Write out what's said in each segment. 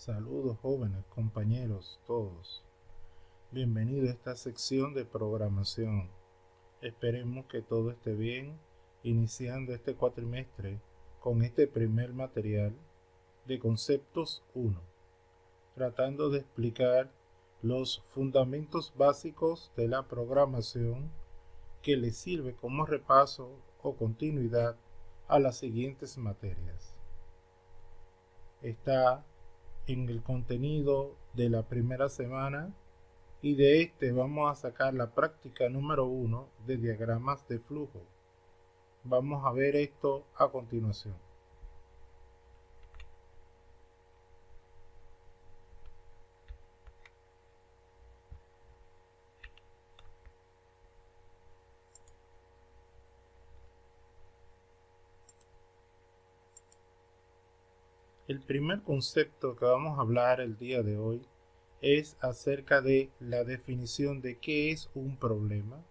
Saludos jóvenes, compañeros, todos. Bienvenido a esta sección de programación. Esperemos que todo esté bien, iniciando este cuatrimestre con este primer material de conceptos 1, tratando de explicar los fundamentos básicos de la programación que les sirve como repaso o continuidad a las siguientes materias. Está en el contenido de la primera semana y de este vamos a sacar la práctica número 1 de diagramas de flujo. Vamos a ver esto a continuación. El primer concepto que vamos a hablar el día de hoy es acerca de la definición de qué es un problema.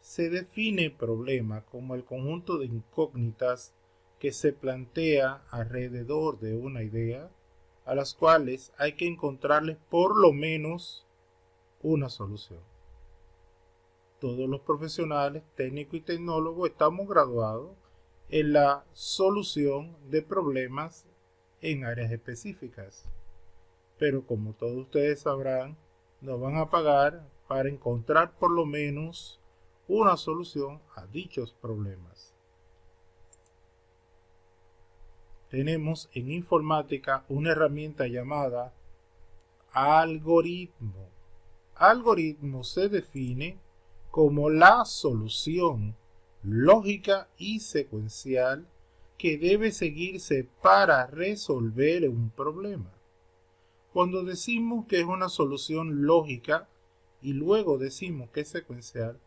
Se define problema como el conjunto de incógnitas que se plantea alrededor de una idea, a las cuales hay que encontrarles por lo menos una solución. Todos los profesionales, técnicos y tecnólogos estamos graduados en la solución de problemas en áreas específicas. Pero como todos ustedes sabrán, nos van a pagar para encontrar por lo menos una solución a dichos problemas. Tenemos en informática una herramienta llamada algoritmo. Algoritmo se define como la solución lógica y secuencial que debe seguirse para resolver un problema. Cuando decimos que es una solución lógica y luego decimos que es secuencial,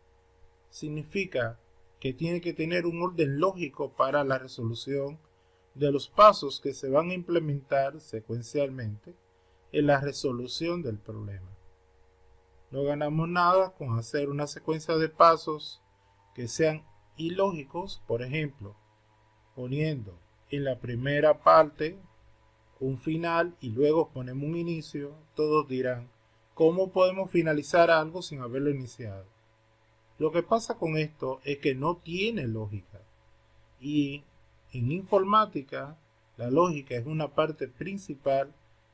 significa que tiene que tener un orden lógico para la resolución de los pasos que se van a implementar secuencialmente en la resolución del problema. No ganamos nada con hacer una secuencia de pasos que sean ilógicos, por ejemplo, poniendo en la primera parte un final y luego ponemos un inicio. Todos dirán, ¿cómo podemos finalizar algo sin haberlo iniciado? Lo que pasa con esto es que no tiene lógica, y en informática la lógica es una parte principal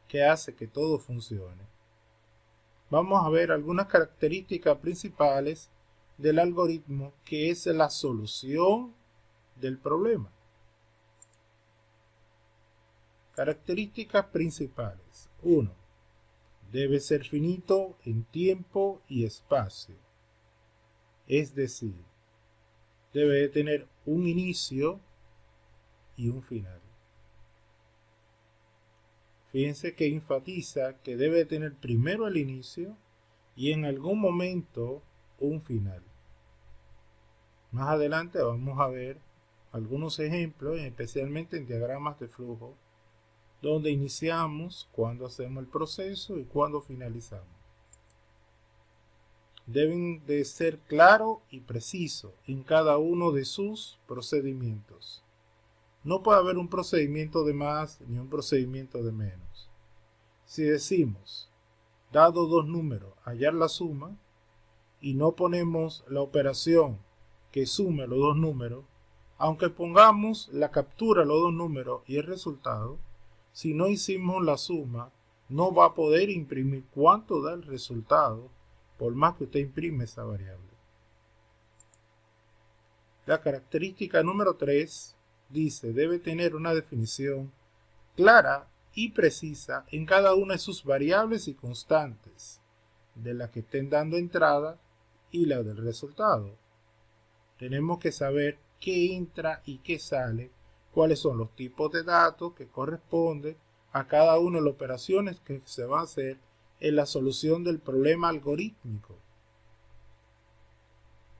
que hace que todo funcione. Vamos a ver algunas características principales del algoritmo, que es la solución del problema. Características principales. 1. Debe ser finito en tiempo y espacio. Es decir, debe de tener un inicio y un final. Fíjense que enfatiza que debe de tener primero el inicio y en algún momento un final. Más adelante vamos a ver algunos ejemplos, especialmente en diagramas de flujo, donde iniciamos, cuando hacemos el proceso y cuando finalizamos. Deben de ser claro y preciso en cada uno de sus procedimientos. No puede haber un procedimiento de más ni un procedimiento de menos. Si decimos, dado dos números, hallar la suma, y no ponemos la operación que sume los dos números, aunque pongamos la captura de los dos números y el resultado, si no hicimos la suma, no va a poder imprimir cuánto da el resultado, por más que usted imprime esa variable. La característica número 3 dice, debe tener una definición clara y precisa en cada una de sus variables y constantes, de las que estén dando entrada y la del resultado. Tenemos que saber qué entra y qué sale, cuáles son los tipos de datos que corresponden a cada una de las operaciones que se va a hacer en la solución del problema algorítmico.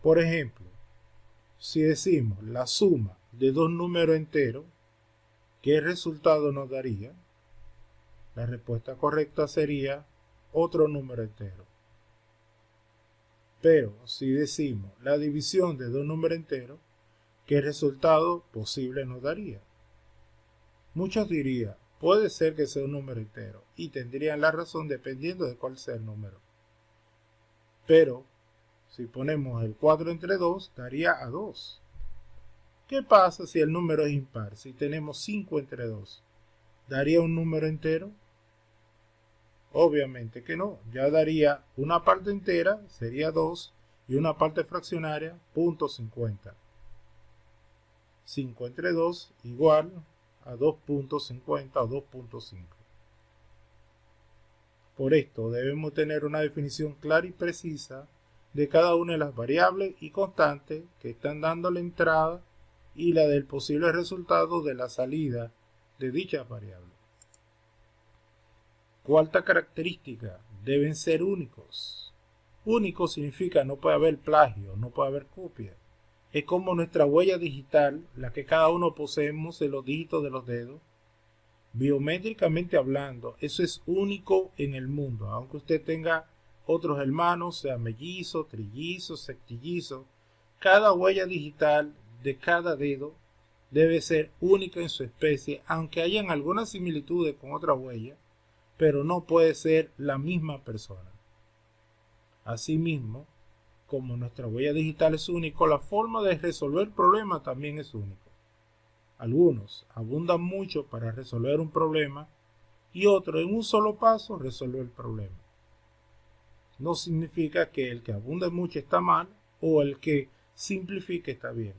Por ejemplo, si decimos la suma de dos números enteros, ¿qué resultado nos daría? La respuesta correcta sería otro número entero. Pero si decimos la división de dos números enteros, ¿qué resultado posible nos daría? Muchos dirían, puede ser que sea un número entero y tendrían la razón dependiendo de cuál sea el número. Pero si ponemos el 4 entre 2, daría a 2. ¿Qué pasa si el número es impar? Si tenemos 5 entre 2, ¿daría un número entero? Obviamente que no, ya daría una parte entera, sería 2, y una parte fraccionaria, 0.50. 5 entre 2 igual a 2.50 o 2.5. Por esto debemos tener una definición clara y precisa de cada una de las variables y constantes que están dando la entrada y la del posible resultado de la salida de dichas variables. Cuarta característica, deben ser únicos. Único significa no puede haber plagio, no puede haber copia. Es como nuestra huella digital, la que cada uno poseemos en los dígitos de los dedos. Biométricamente hablando, eso es único en el mundo, aunque usted tenga otros hermanos, sea mellizo, trillizo, septillizo, cada huella digital de cada dedo debe ser única en su especie, aunque hayan algunas similitudes con otra huella, pero no puede ser la misma persona. Asimismo, como nuestra huella digital es única, la forma de resolver el problema también es única. Algunos abundan mucho para resolver un problema y otros en un solo paso resolver el problema. No significa que el que abunde mucho está mal o el que simplifique está bien.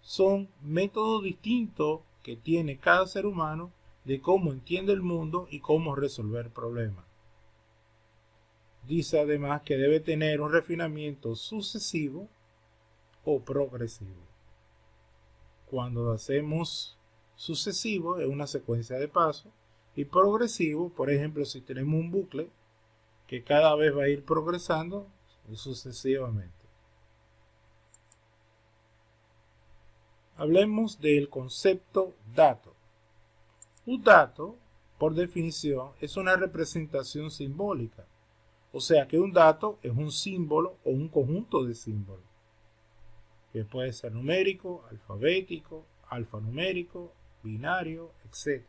Son métodos distintos que tiene cada ser humano de cómo entiende el mundo y cómo resolver problemas. Dice además que debe tener un refinamiento sucesivo o progresivo. Cuando hacemos sucesivo es una secuencia de pasos y progresivo, por ejemplo, si tenemos un bucle que cada vez va a ir progresando sucesivamente. Hablemos del concepto dato. Un dato, por definición, es una representación simbólica. O sea que un dato es un símbolo o un conjunto de símbolos, que puede ser numérico, alfabético, alfanumérico, binario, etc.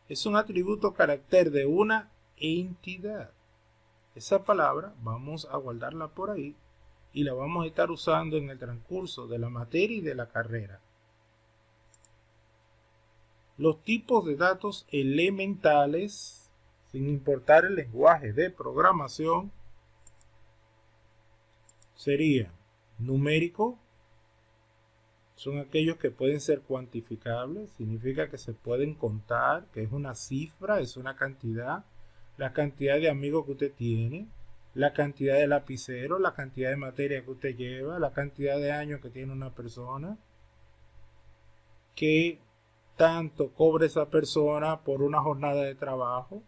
Es un atributo carácter de una entidad. Esa palabra vamos a guardarla por ahí y la vamos a estar usando en el transcurso de la materia y de la carrera. Los tipos de datos elementales, sin importar el lenguaje de programación, serían numérico, son aquellos que pueden ser cuantificables, significa que se pueden contar, que es una cifra, es una cantidad, la cantidad de amigos que usted tiene, la cantidad de lapiceros, la cantidad de materia que usted lleva, la cantidad de años que tiene una persona, qué tanto cobra esa persona por una jornada de trabajo.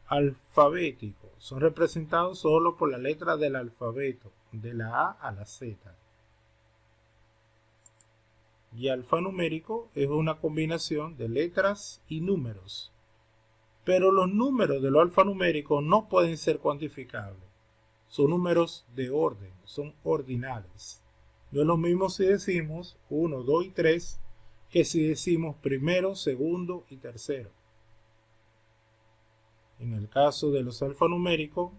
Alfabéticos son representados solo por la letra del alfabeto, de la A a la Z. Y alfanumérico es una combinación de letras y números. Pero los números de lo alfanumérico no pueden ser cuantificables. Son números de orden, son ordinales. No es lo mismo si decimos 1, 2 y 3 que si decimos primero, segundo y tercero. En el caso de los alfanuméricos,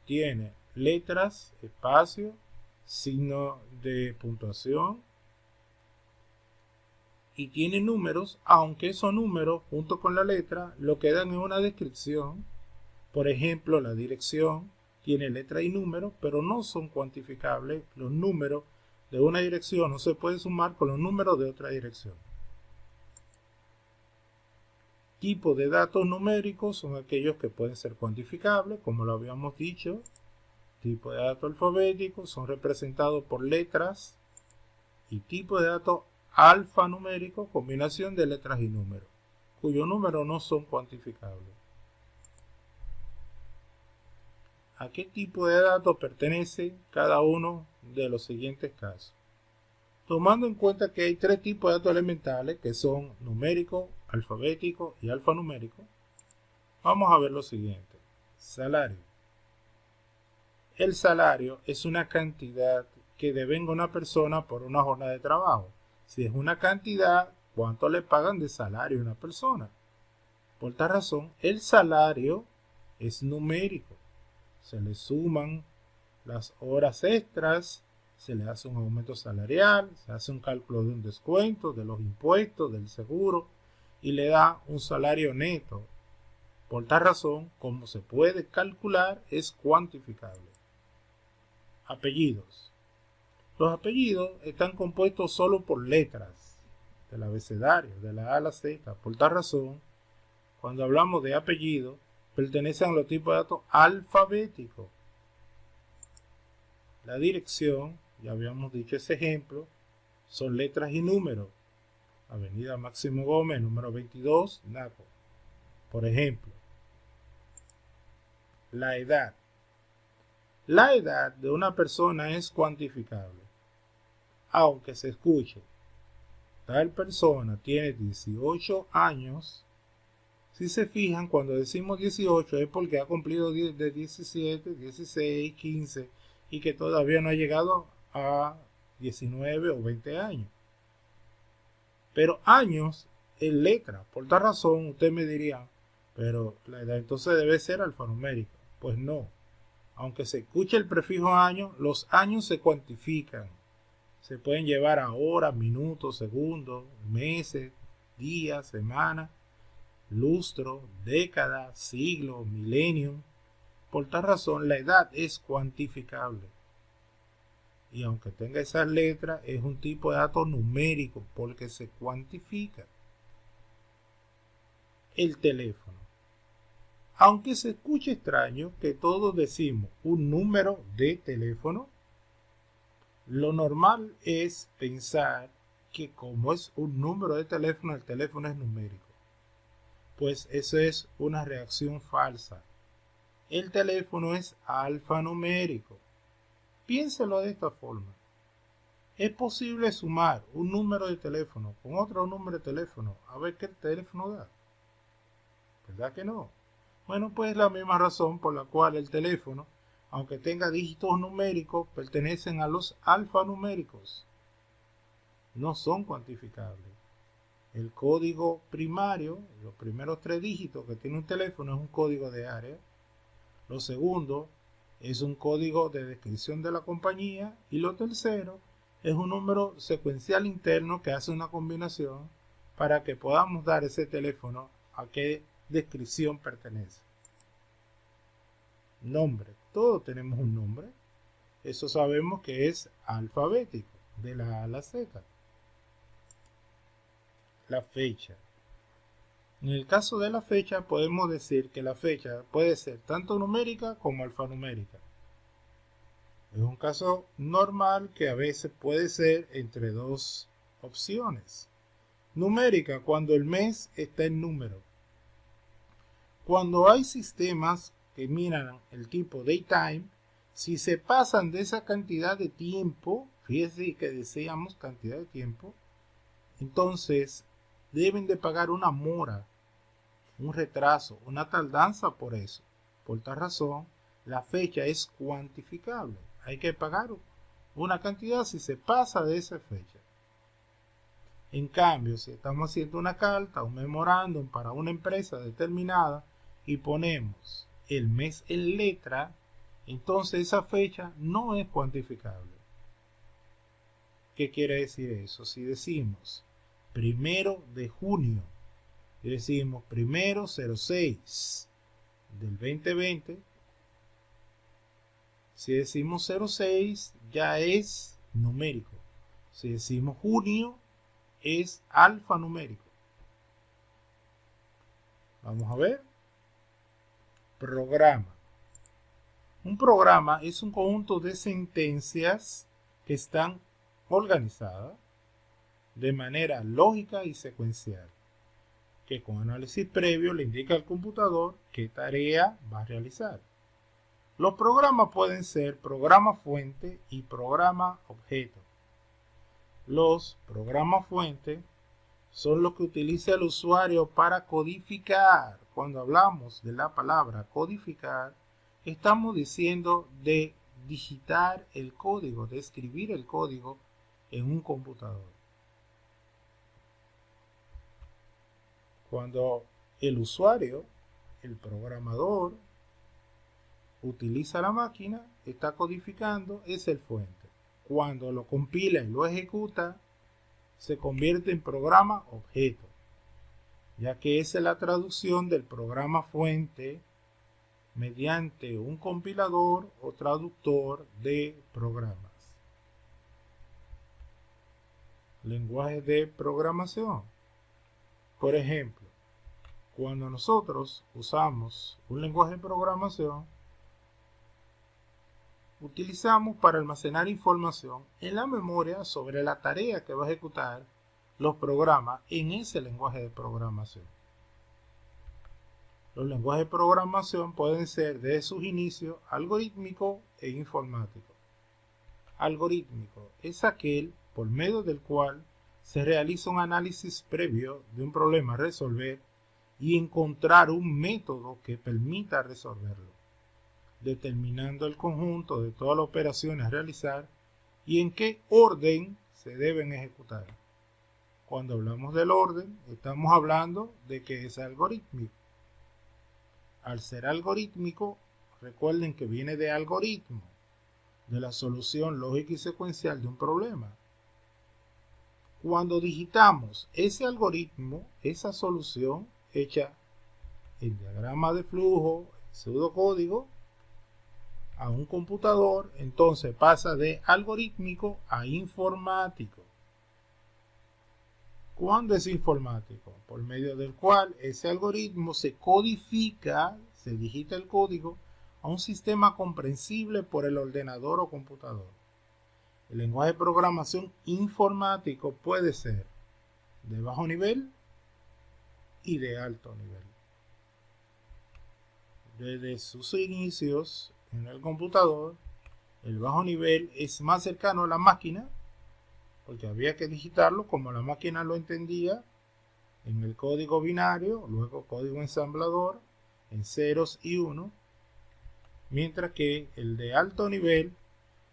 tiene letras, espacio, signo de puntuación y tiene números, aunque esos números junto con la letra lo que dan es una descripción. Por ejemplo, la dirección tiene letra y número, pero no son cuantificables. Los números de una dirección no se pueden sumar con los números de otra dirección. Tipos de datos numéricos son aquellos que pueden ser cuantificables, como lo habíamos dicho. Tipos de datos alfabéticos son representados por letras. Y tipos de datos alfanuméricos, combinación de letras y números, cuyos números no son cuantificables. ¿A qué tipo de datos pertenece cada uno de los siguientes casos? Tomando en cuenta que hay tres tipos de datos elementales, que son numérico, alfabético y alfanumérico, vamos a ver lo siguiente. Salario. El salario es una cantidad que devenga una persona por una jornada de trabajo. Si es una cantidad, cuánto le pagan de salario a una persona. Por tal razón, el salario es numérico. Se le suman las horas extras, se le hace un aumento salarial, se hace un cálculo de un descuento, de los impuestos, del seguro, y le da un salario neto. Por tal razón, como se puede calcular, es cuantificable. Apellidos. Los apellidos están compuestos solo por letras del abecedario, de la A a la Z. Por tal razón, cuando hablamos de apellidos, pertenecen a los tipos de datos alfabéticos. La dirección, ya habíamos dicho ese ejemplo, son letras y números. Avenida Máximo Gómez, número 22, Naco. Por ejemplo, la edad. La edad de una persona es cuantificable. Aunque se escuche, tal persona tiene 18 años, si se fijan, cuando decimos 18 es porque ha cumplido de 17, 16, 15 y que todavía no ha llegado a 19 o 20 años. Pero años es letra. Por tal razón, usted me diría, pero la edad entonces debe ser alfanumérica. Pues no. Aunque se escuche el prefijo año, los años se cuantifican. Se pueden llevar a horas, minutos, segundos, meses, días, semanas, lustro, década, siglo, milenio. Por tal razón, la edad es cuantificable. Y aunque tenga esas letras, es un tipo de dato numérico porque se cuantifica. El teléfono. Aunque se escuche extraño que todos decimos un número de teléfono, lo normal es pensar que como es un número de teléfono, el teléfono es numérico. Pues eso es una reacción falsa. El teléfono es alfanumérico. Piénselo de esta forma. Es posible sumar un número de teléfono con otro número de teléfono a ver qué el teléfono da. ¿Verdad que no? Bueno, pues la misma razón por la cual el teléfono, aunque tenga dígitos numéricos, pertenecen a los alfanuméricos. No son cuantificables. El código primario, los primeros 3 dígitos que tiene un teléfono, es un código de área. Lo segundo es un código de descripción de la compañía. Y lo tercero es un número secuencial interno que hace una combinación para que podamos dar ese teléfono a qué descripción pertenece. Nombre. Todos tenemos un nombre. Eso sabemos que es alfabético, de la A a la Z. La fecha. En el caso de la fecha podemos decir que la fecha puede ser tanto numérica como alfanumérica. Es un caso normal que a veces puede ser entre dos opciones. Numérica, cuando el mes está en número. Cuando hay sistemas que miran el tipo daytime, si se pasan de esa cantidad de tiempo, fíjense que decíamos cantidad de tiempo, entonces deben de pagar una mora, un retraso, una tardanza por eso. Por tal razón, la fecha es cuantificable. Hay que pagar una cantidad si se pasa de esa fecha. En cambio, si estamos haciendo una carta, un memorándum para una empresa determinada y ponemos el mes en letra, entonces esa fecha no es cuantificable. ¿Qué quiere decir eso? Si decimos 1 de junio y decimos 1/06 del 2020, si decimos 06 ya es numérico. Si decimos junio es alfanumérico. Vamos a ver. Programa. Un programa es un conjunto de sentencias que están organizadas de manera lógica y secuencial, que con análisis previo le indica al computador qué tarea va a realizar. Los programas pueden ser programa fuente y programa objeto. Los programas fuente son los que utiliza el usuario para codificar. Cuando hablamos de la palabra codificar, estamos diciendo de digitar el código, de escribir el código en un computador. Cuando el usuario, el programador, utiliza la máquina, está codificando, es el fuente. Cuando lo compila y lo ejecuta, se convierte en programa objeto, ya que esa es la traducción del programa fuente mediante un compilador o traductor de programas. Lenguajes de programación. Por ejemplo, cuando nosotros usamos un lenguaje de programación, utilizamos para almacenar información en la memoria sobre la tarea que va a ejecutar los programas en ese lenguaje de programación. Los lenguajes de programación pueden ser desde sus inicios algorítmico e informático. Algorítmico es aquel por medio del cual se realiza un análisis previo de un problema a resolver y encontrar un método que permita resolverlo, determinando el conjunto de todas las operaciones a realizar y en qué orden se deben ejecutar. Cuando hablamos del orden, estamos hablando de que es algorítmico. Al ser algorítmico, recuerden que viene de algoritmo, de la solución lógica y secuencial de un problema. Cuando digitamos ese algoritmo, esa solución hecha en diagrama de flujo, pseudocódigo, a un computador, entonces pasa de algorítmico a informático. ¿Cuándo es informático? Por medio del cual ese algoritmo se codifica, se digita el código a un sistema comprensible por el ordenador o computador. El lenguaje de programación informático puede ser de bajo nivel y de alto nivel. Desde sus inicios en el computador, el bajo nivel es más cercano a la máquina, porque había que digitarlo como la máquina lo entendía, en el código binario, luego código ensamblador, en ceros y unos, mientras que el de alto nivel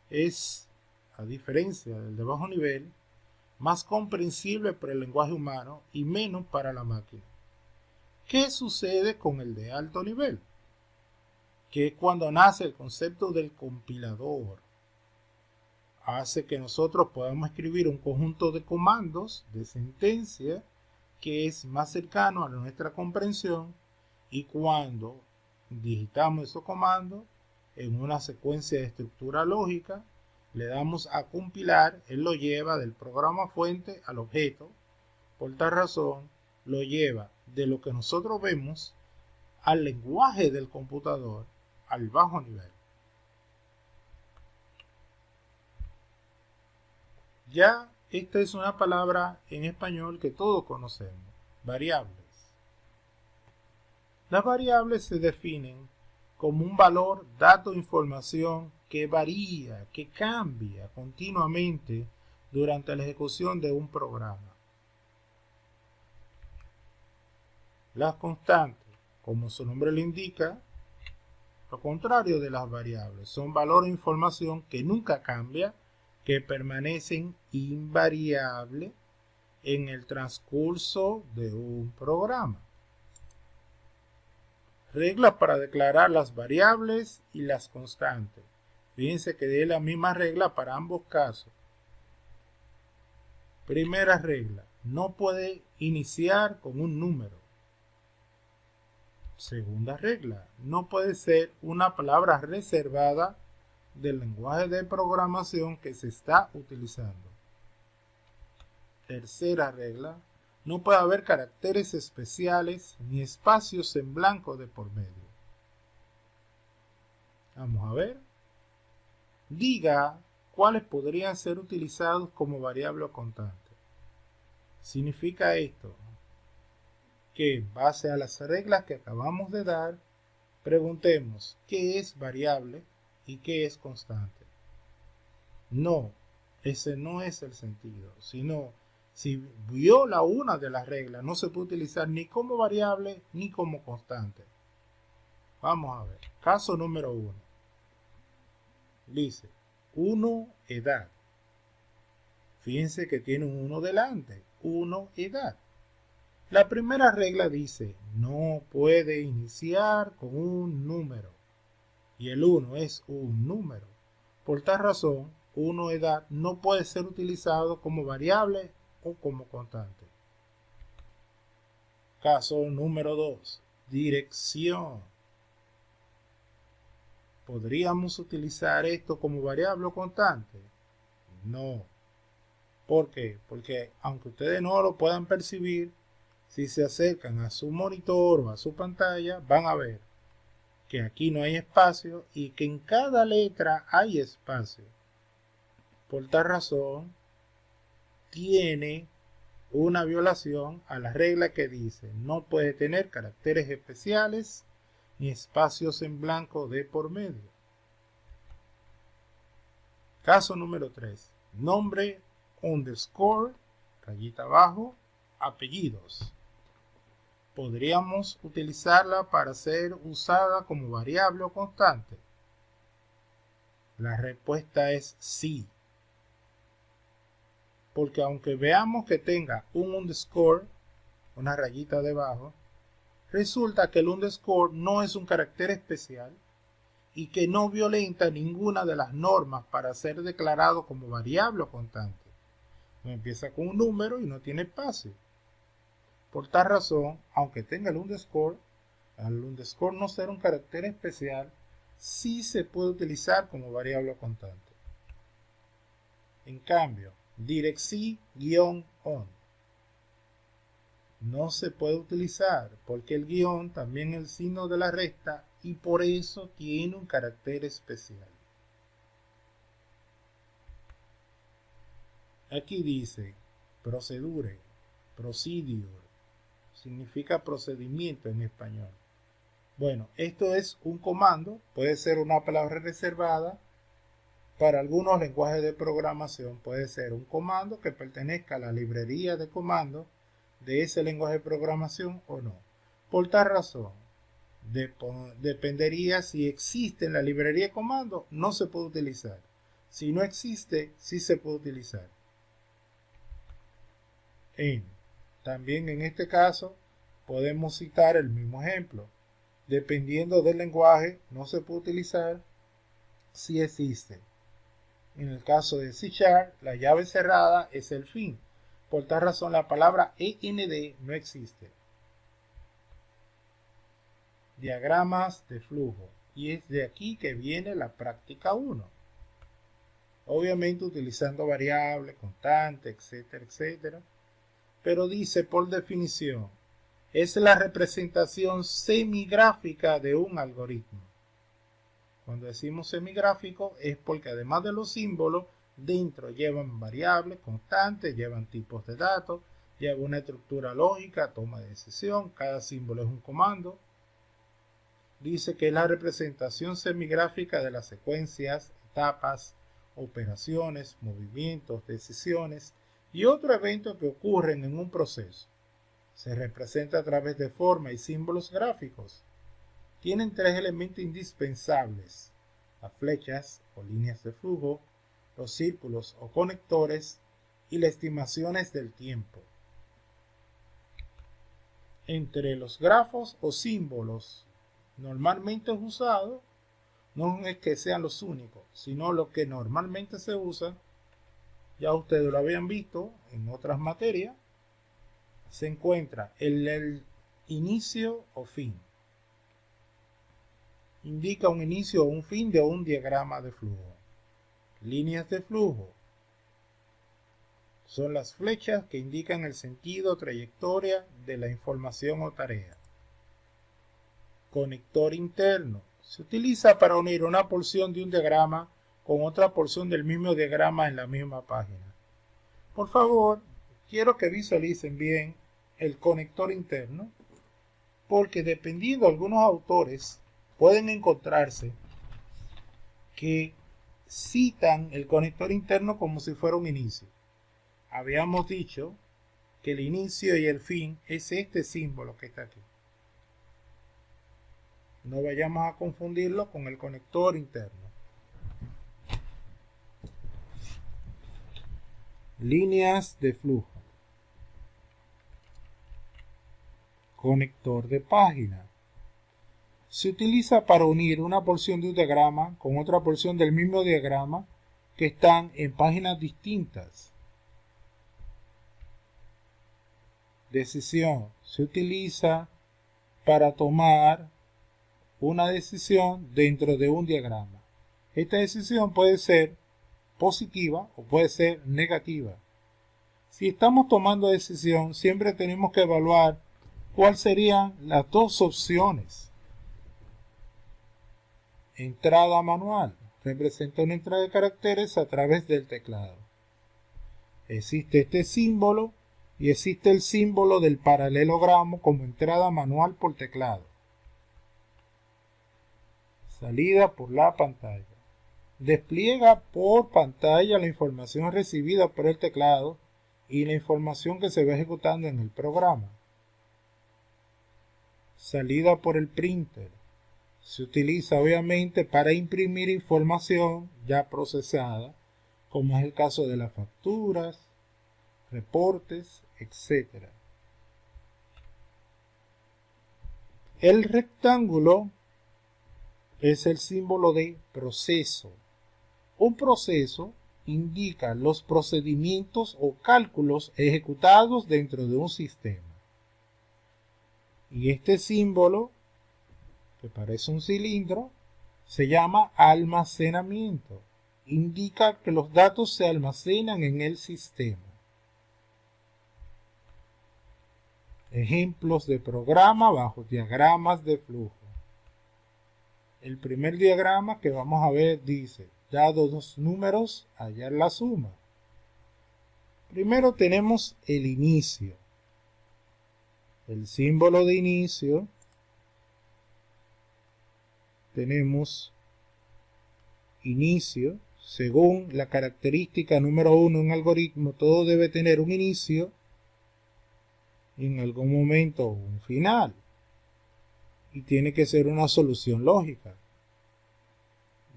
es, a diferencia del de bajo nivel, más comprensible por el lenguaje humano y menos para la máquina. ¿Qué sucede con el de alto nivel? Que cuando nace el concepto del compilador, hace que nosotros podamos escribir un conjunto de comandos, de sentencias, que es más cercano a nuestra comprensión, y cuando digitamos esos comandos en una secuencia de estructura lógica, le damos a compilar, él lo lleva del programa fuente al objeto, por tal razón lo lleva de lo que nosotros vemos al lenguaje del computador, al bajo nivel. Ya esta es una palabra en español que todos conocemos, variables. Las variables se definen como un valor, dato o información que varía, que cambia continuamente durante la ejecución de un programa. Las constantes, como su nombre lo indica, lo contrario de las variables, son valor o información que nunca cambia, que permanecen invariables en el transcurso de un programa. Reglas para declarar las variables y las constantes. Fíjense que es la misma regla para ambos casos. Primera regla, no puede iniciar con un número. Segunda regla, no puede ser una palabra reservada del lenguaje de programación que se está utilizando. Tercera regla, no puede haber caracteres especiales ni espacios en blanco de por medio. Vamos a ver. Diga cuáles podrían ser utilizados como variable o constante. Significa esto que en base a las reglas que acabamos de dar, preguntemos qué es variable y qué es constante. No, ese no es el sentido, sino si viola una de las reglas, no se puede utilizar ni como variable ni como constante. Vamos a ver. Caso número 1. Dice 1 edad. Fíjense que tiene un 1 delante. 1 edad. La primera regla dice, no puede iniciar con un número. Y el 1 es un número. Por tal razón, 1 edad no puede ser utilizado como variable o como constante. Caso número 2. Dirección. ¿Podríamos utilizar esto como variable o constante? No. ¿Por qué? Porque aunque ustedes no lo puedan percibir, si se acercan a su monitor o a su pantalla, van a ver que aquí no hay espacio y que en cada letra hay espacio. Por tal razón, tiene una violación a la regla que dice no puede tener caracteres especiales ni espacios en blanco de por medio. Caso número 3. Nombre underscore, rayita abajo, apellidos. ¿Podríamos utilizarla para ser usada como variable o constante? La respuesta es sí. Porque aunque veamos que tenga un underscore, una rayita debajo, resulta que el underscore no es un carácter especial y que no violenta ninguna de las normas para ser declarado como variable o constante. No empieza con un número y no tiene espacio. Por tal razón, aunque tenga el underscore, al underscore no ser un carácter especial, sí se puede utilizar como variable o constante. En cambio, direxi-on no se puede utilizar porque el guión también es el signo de la resta y por eso tiene un carácter especial. Aquí dice procedure, procedure, significa procedimiento en español. Bueno, esto es un comando, puede ser una palabra reservada. Para algunos lenguajes de programación puede ser un comando que pertenezca a la librería de comandos de ese lenguaje de programación o no. Por tal razón, dependería si existe en la librería de comandos, no se puede utilizar. Si no existe, sí se puede utilizar. También en este caso podemos citar el mismo ejemplo. Dependiendo del lenguaje, no se puede utilizar si existe. En el caso de C#, la llave cerrada es el fin. Por tal razón, la palabra END no existe. Diagramas de flujo. Y es de aquí que viene la práctica 1. Obviamente utilizando variables, constantes, etcétera, etcétera. Pero dice por definición, es la representación semigráfica de un algoritmo. Cuando decimos semigráfico es porque además de los símbolos, dentro llevan variables, constantes, llevan tipos de datos, lleva una estructura lógica, toma de decisión, cada símbolo es un comando. Dice que es la representación semigráfica de las secuencias, etapas, operaciones, movimientos, decisiones y otros eventos que ocurren en un proceso. Se representa a través de formas y símbolos gráficos. Tienen 3 elementos indispensables: las flechas o líneas de flujo, los círculos o conectores y las estimaciones del tiempo. Entre los grafos o símbolos normalmente usados, no es que sean los únicos, sino lo que normalmente se usa, ya ustedes lo habían visto en otras materias, se encuentra el inicio o fin. Indica un inicio o un fin de un diagrama de flujo. Líneas de flujo son las flechas que indican el sentido o trayectoria de la información o tarea. Conector interno se utiliza para unir una porción de un diagrama con otra porción del mismo diagrama en la misma página. Por favor, quiero que visualicen bien el conector interno, porque dependiendo de algunos autores pueden encontrarse que citan el conector interno como si fuera un inicio. Habíamos dicho que el inicio y el fin es este símbolo que está aquí. No vayamos a confundirlo con el conector interno. Líneas de flujo. conector de página. Se utiliza para unir una porción de un diagrama con otra porción del mismo diagrama que están en páginas distintas. Decisión. Se utiliza para tomar una decisión dentro de un diagrama. Esta decisión puede ser positiva o puede ser negativa. Si estamos tomando decisión, siempre tenemos que evaluar cuáles serían las dos opciones. Entrada manual. Representa una entrada de caracteres a través del teclado. Existe este símbolo y existe el símbolo del paralelogramo como entrada manual por teclado. Salida por la pantalla. Despliega por pantalla la información recibida por el teclado y la información que se va ejecutando en el programa. Salida por el printer. Se utiliza obviamente para imprimir información ya procesada, como es el caso de las facturas, reportes, etc. El rectángulo es el símbolo de proceso. Un proceso indica los procedimientos o cálculos ejecutados dentro de un sistema. Y este símbolo, que parece un cilindro, se llama almacenamiento. Indica que los datos se almacenan en el sistema. Ejemplos de programa bajo diagramas de flujo. El primer diagrama que vamos a ver dice, dado dos números, hallar la suma. Primero tenemos el inicio. El símbolo de inicio. Tenemos inicio. Según la característica número 1 en algoritmo, todo debe tener un inicio y en algún momento un final. Y tiene que ser una solución lógica.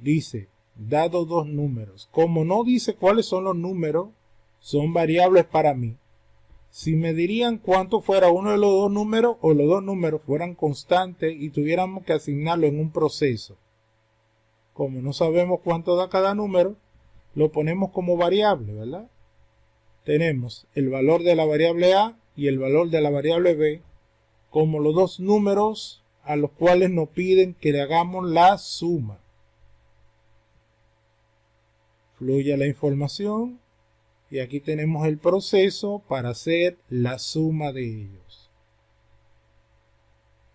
Dice, dado dos números. Como no dice cuáles son los números, son variables para mí. Si me dirían cuánto fuera uno de los dos números o los dos números fueran constantes y tuviéramos que asignarlo en un proceso. Como no sabemos cuánto da cada número, lo ponemos como variable, ¿verdad? Tenemos el valor de la variable A y el valor de la variable B como los dos números a los cuales nos piden que le hagamos la suma. Fluye la información y aquí tenemos el proceso para hacer la suma de ellos.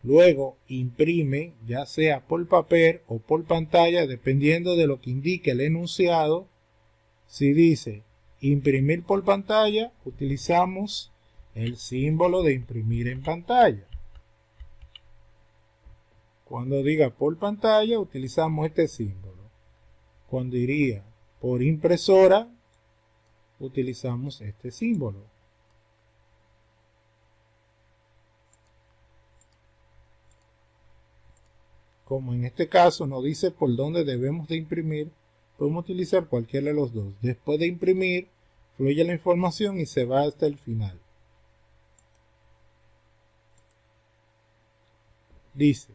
Luego imprime, ya sea por papel o por pantalla, dependiendo de lo que indique el enunciado. Si dice imprimir por pantalla, utilizamos el símbolo de imprimir en pantalla. Cuando diga por pantalla, utilizamos este símbolo. Cuando iría por impresora, utilizamos este símbolo. Como en este caso nos dice por dónde debemos de imprimir, podemos utilizar cualquiera de los dos. Después de imprimir, fluye la información y se va hasta el final. Dice,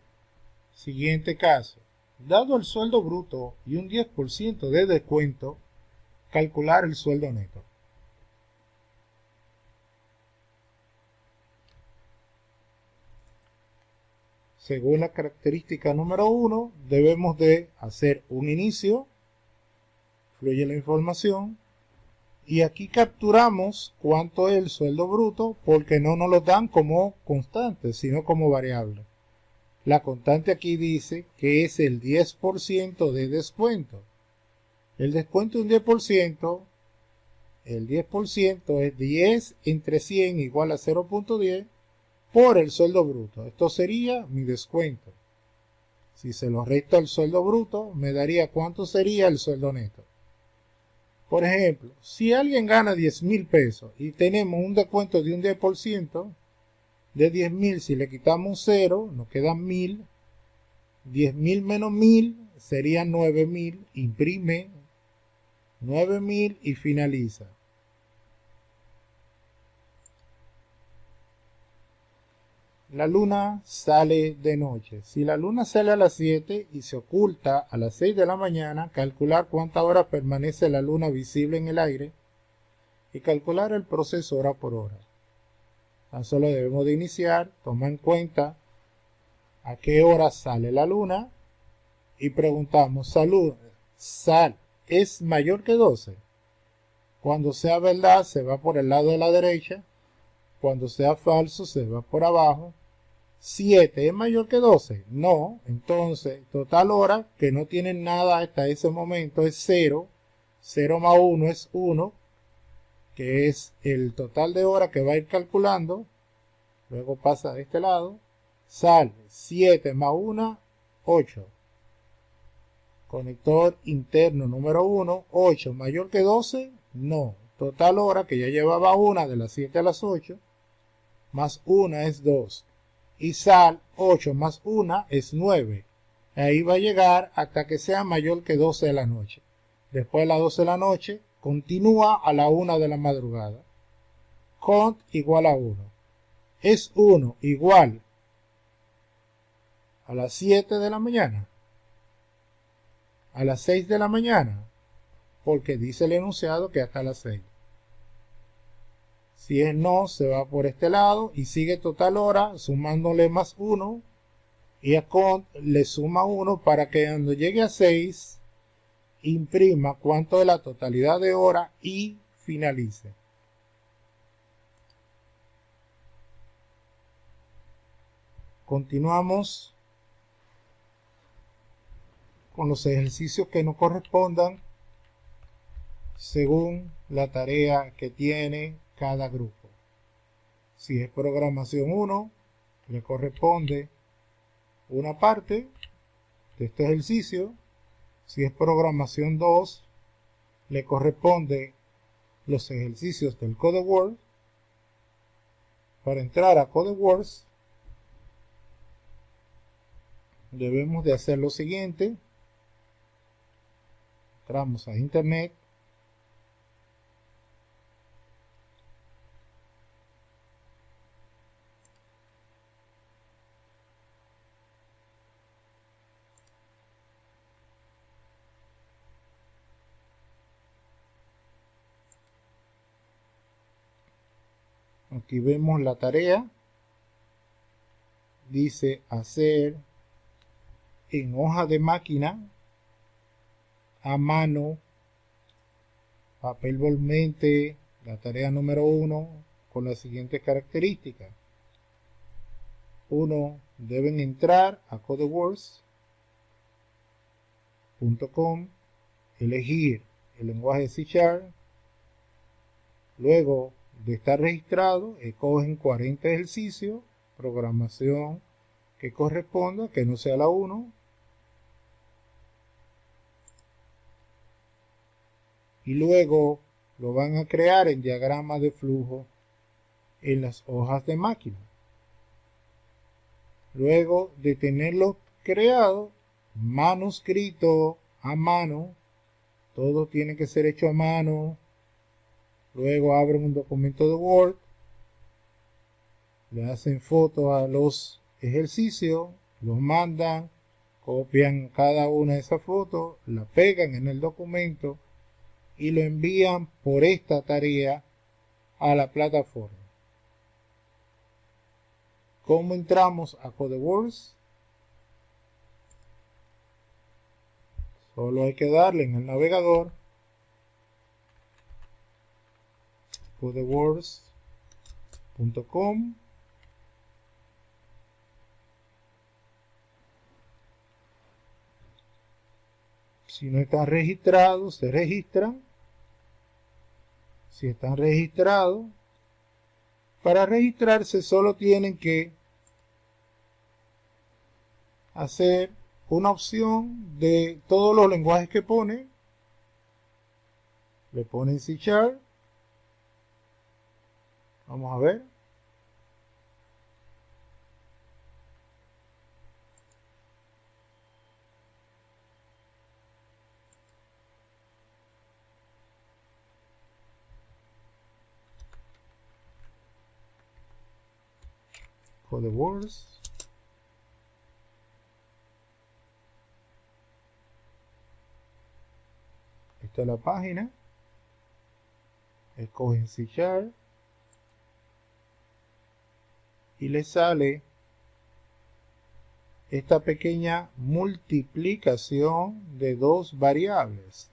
siguiente caso, dado el sueldo bruto y un 10% de descuento, calcular el sueldo neto. Según la característica número 1, debemos de hacer un inicio, fluye la información, y aquí capturamos cuánto es el sueldo bruto porque no nos lo dan como constante, sino como variable. La constante aquí dice que es el 10% de descuento. El descuento es un 10%, el 10% es 10 entre 100 igual a 0.10 por el sueldo bruto. Esto sería mi descuento. Si se lo resta el sueldo bruto, me daría cuánto sería el sueldo neto. Por ejemplo, si alguien gana 10.000 pesos y tenemos un descuento de un 10%, de 10.000, si le quitamos 0, nos quedan 1.000. 10.000 menos 1.000 serían 9.000. Imprime 9.000 y finaliza. la luna sale de noche. Si la luna sale a las 7 y se oculta a las 6 de la mañana, calcular cuántas horas permanece la luna visible en el aire y calcular el proceso hora por hora. Tan solo debemos de iniciar, tomar en cuenta a qué hora sale la luna y preguntamos, ¿sal es mayor que 12? Cuando sea verdad se va por el lado de la derecha, cuando sea falso se va por abajo. 7 es mayor que 12, no, entonces total hora que no tiene nada hasta ese momento es 0, 0 más 1 es 1, que es el total de hora que va a ir calculando, luego pasa de este lado, sale 7 más 1, 8. Conector interno número 1, 8 mayor que 12, no. Total hora que ya llevaba una de las 7 a las 8, más 1 es 2. Y sal 8 más 1 es 9. Ahí va a llegar hasta que sea mayor que 12 de la noche. Después de las 12 de la noche, continúa a la 1 de la madrugada. Cont igual a 1. Es 1 igual a las 7 de la mañana. A las 6 de la mañana, porque dice el enunciado que hasta las 6. Si es no, se va por este lado y sigue total hora sumándole más 1 y a cont le suma 1 para que cuando llegue a 6 imprima cuánto es la totalidad de hora y finalice. Continuamos con los ejercicios que nos correspondan según la tarea que tiene cada grupo. Si es programación 1, le corresponde una parte de este ejercicio. Si es programación 2, le corresponde los ejercicios del CodeWords. Para entrar a CodeWords, debemos de hacer lo siguiente. Entramos a internet, aquí vemos la tarea, dice hacer en hoja de máquina, a mano, papel volmente, la tarea número 1 con las siguientes características. 1. Deben entrar a codewords.com, elegir el lenguaje C#, luego de estar registrado, escogen 40 ejercicios, programación que corresponda, que no sea la 1, y luego lo van a crear en diagrama de flujo en las hojas de máquina. Luego de tenerlo creado, manuscrito a mano, todo tiene que ser hecho a mano. Luego abren un documento de Word, le hacen fotos a los ejercicios, los mandan, copian cada una de esas fotos, la pegan en el documento y lo envían por esta tarea a la plataforma. ¿Cómo entramos a CodeWords? Solo hay que darle en el navegador codewords.com, si no están registrados, se registran. Si están registrados, para registrarse solo tienen que hacer una opción de todos los lenguajes que pone. Le ponen C#. Vamos a ver. for the words. Esta es la página. Escogen C# y le sale esta pequeña multiplicación de dos variables.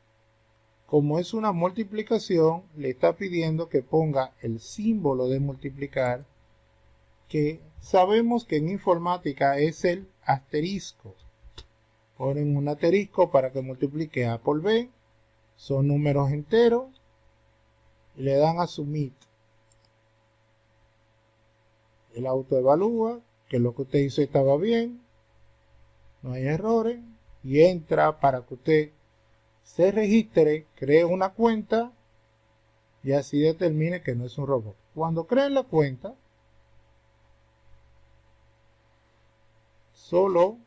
Como es una multiplicación, le está pidiendo que ponga el símbolo de multiplicar, que sabemos que en informática es el asterisco. Ponen un asterisco para que multiplique A por B. Son números enteros. Y le dan a Submit. Él autoevalúa que lo que usted hizo estaba bien. No hay errores. Y entra para que usted se registre, cree una cuenta y así determine que no es un robot. Cuando creen la cuenta, solo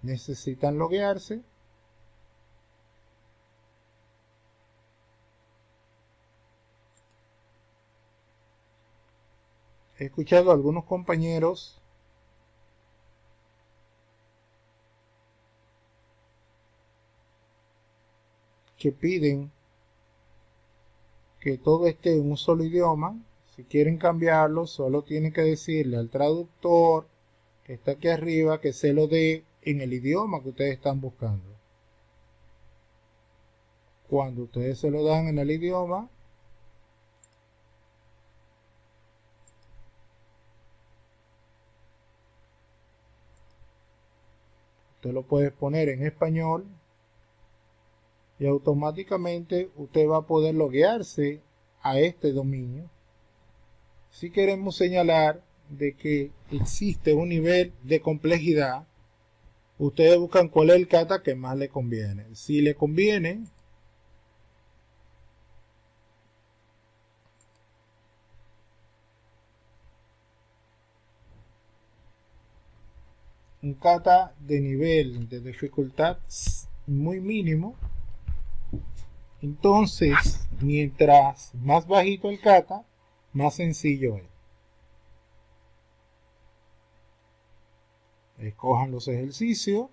necesitan loguearse. He escuchado a algunos compañeros que piden que todo esté en un solo idioma. Si quieren cambiarlo, solo tienen que decirle al traductor que está aquí arriba que se lo dé en el idioma que ustedes están buscando. Cuando ustedes se lo dan en el idioma, usted lo puede poner en español y automáticamente usted va a poder loguearse a este dominio. Si queremos señalar de que existe un nivel de complejidad, ustedes buscan cuál es el kata que más le conviene. Si le conviene un kata de nivel de dificultad muy mínimo, entonces mientras más bajito el kata, más sencillo es. Escojan los ejercicios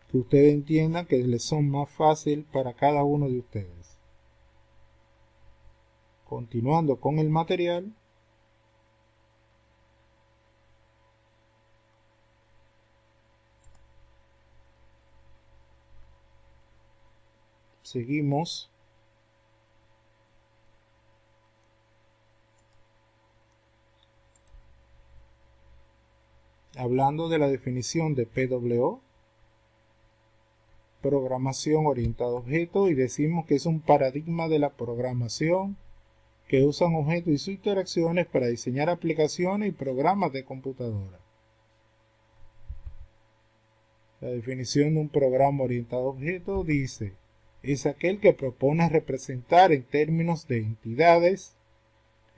que ustedes entiendan que les son más fácil para cada uno de ustedes. Continuando con el material, seguimos hablando de la definición de PWO, programación orientada a objetos, y decimos que es un paradigma de la programación que usan objetos y sus interacciones para diseñar aplicaciones y programas de computadora. La definición de un programa orientado a objetos dice: es aquel que propone representar en términos de entidades.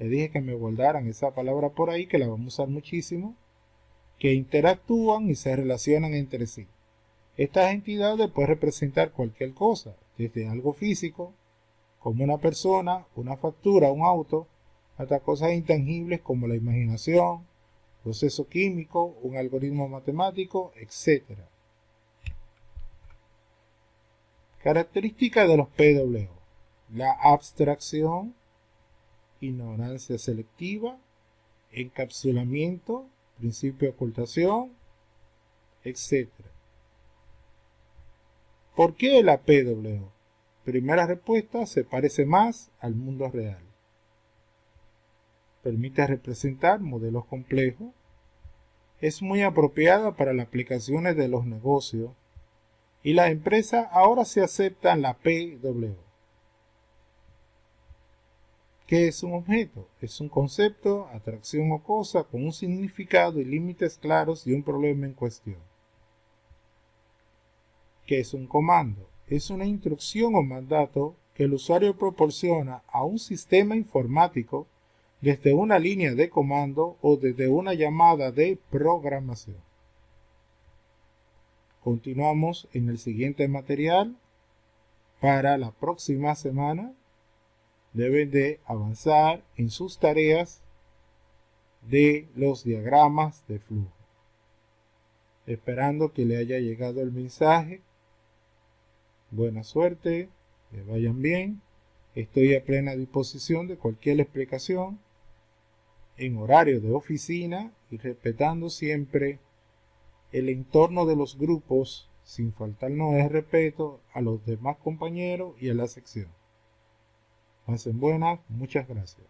Le dije que me guardaran esa palabra por ahí, que la vamos a usar muchísimo, que interactúan y se relacionan entre sí. Estas entidades pueden representar cualquier cosa, desde algo físico, como una persona, una factura, un auto, hasta cosas intangibles como la imaginación, proceso químico, un algoritmo matemático, etc. Características de los PWO: la abstracción, ignorancia selectiva, encapsulamiento, principio de ocultación, etc. ¿Por qué la PWO? Primera respuesta: se parece más al mundo real. Permite representar modelos complejos. Es muy apropiada para las aplicaciones de los negocios. Y las empresas ahora se aceptan la PWO. ¿Qué es un objeto? Es un concepto, atracción o cosa con un significado y límites claros de un problema en cuestión. ¿Qué es un comando? Es una instrucción o mandato que el usuario proporciona a un sistema informático desde una línea de comando o desde una llamada de programación. Continuamos en el siguiente material. para la próxima semana deben de avanzar en sus tareas de los diagramas de flujo. Esperando que le haya llegado el mensaje. Buena suerte, que vayan bien. Estoy a plena disposición de cualquier explicación en horario de oficina y respetando siempre el entorno de los grupos sin faltarnos el respeto a los demás compañeros y a la sección. Pasen buenas, muchas gracias.